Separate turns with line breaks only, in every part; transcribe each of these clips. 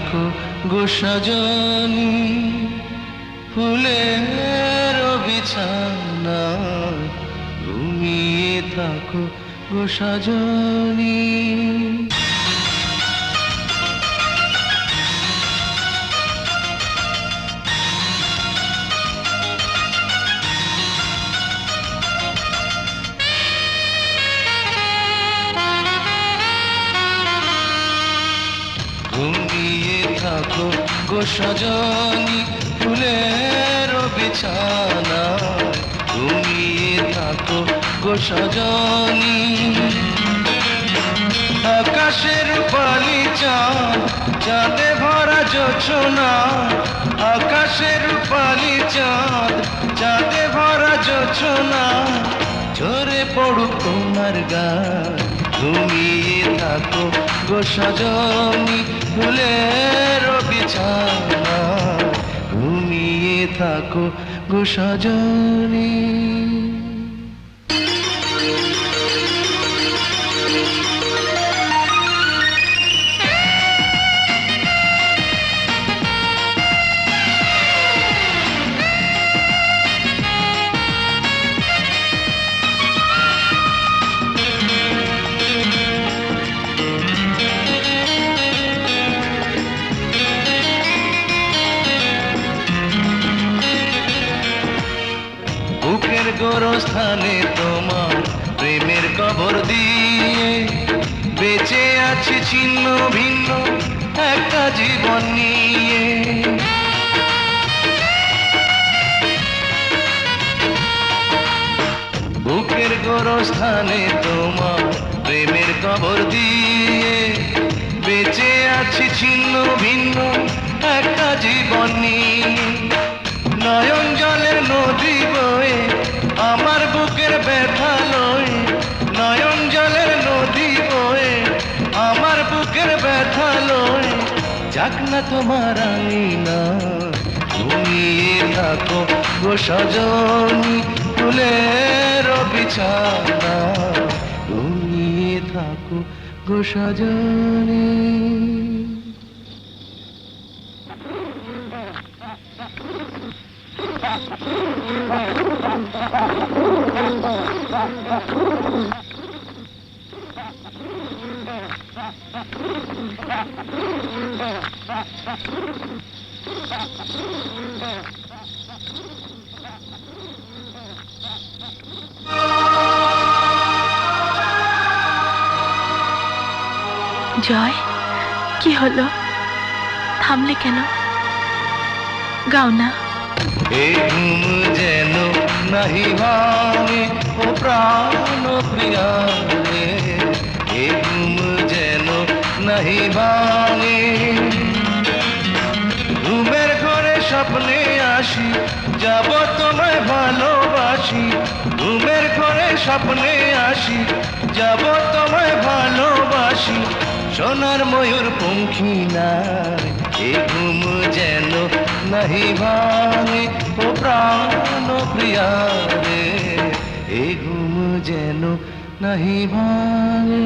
থাকো গো সজনী, ফুলের বিছানা ঘুমিয়ে থাকো গো সজনী। ঘুমিয়ে থাকো গো সজনী, ফুলের বিছানা ঘুমিয়ে থাকো গো সজনী। আকাশের পালি চাঁদ, চাঁদে ভরা জোছনা, আকাশের পালি চাঁদ, চাঁদে ভরা জোছনা, ঝরে পড়ুক তোমার গান। ঘুমিয়ে থাকো গো সজনী, ফুলের বিছানা ঘুমিয়ে থাকো গো সজনী। বুকের গোরস্থানে তোমার প্রেমের কবর দিয়ে বেঁচে আছি ছিন্ন ভিন্ন একটা জীবন নিয়ে। বুকের গোরস্থানে তোমার প্রেমের কবর দিয়ে বেঁচে আছি ছিন্ন ভিন্ন একটা জীবন নিয়ে। নয়ন জলের নদী বয়ে আমার বুকের ব্যথা লয়ে, নয়ন জলের নদী বয়ে আমার বুকের ব্যথা লয়ে, যাক না তোমার আঙিনা। ঘুমিয়ে থাকো গো সজনী, ফুলের বিছানা ঘুমিয়ে থাকো গো সজনী।
জয়, কি হলো? থামলে কেন? গাও না।
এই ঘুম যেন নাহি ভাঙে ও প্রাণ প্রিয়া রে, এই ঘুম যেন নাহি ভাঙে। ঘুমের ঘরে স্বপ্নে আসি, যাব তোমায় ভালোবাসি। ঘুমের ঘরে স্বপ্নে আসি, যাব তোমায় ভালোবাসি। সোনার ময়ূর পঙ্খী নাই, এ ঘুম যেন নাহি ভাঙে ও প্রাণ প্রিয়া রে, এ ঘুম যেন নাহি ভাঙে।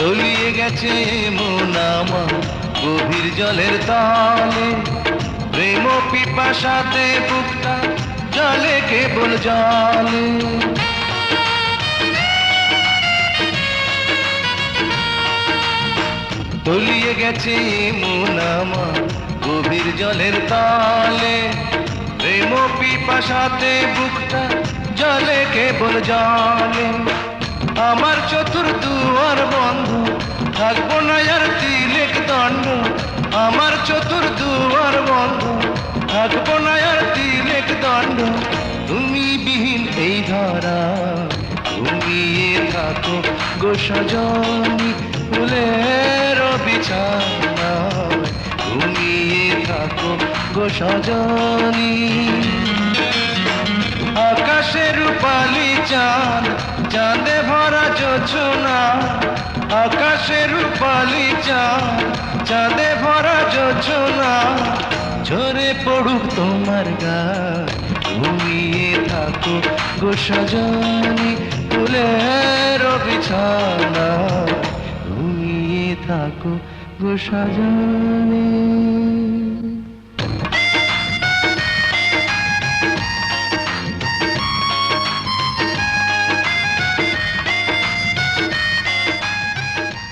তলিয়ে গেছে মন আমার গভীর জলের তলে, প্রেম পিপাসাতে বুকটা জলে কেবল জলে। তলিয়ে গেছে মন আমার গভীর জলের তলে, প্রেম পিপাসাতে বুকটা জলে কেবল জলে। আমার চতুর দুয়ার বন্ধ, থাকবো না আর তিলেক দণ্ড। আমার চতুর দুয়ার বন্ধ, থাকবো না আর তিলেক দণ্ড। তুমি বিহীন এই ধরা, ঘুমিয়ে থাকো গো সজনী, ফুলের বিছানায় ঘুমিয়ে থাকো গো সজনী। আকাশে রূপালি চাঁদ, চাঁদে ভরা জোছনা, আকাশে রূপালি চাঁদ, চাঁদে ভরা জোছনা, ঝরে পড়ুক তোমার গায়ে ঘুমিয়ে থাকো গো সজনী। ফুলের বিছানা ঘুমিয়ে থাকো গো সজনী।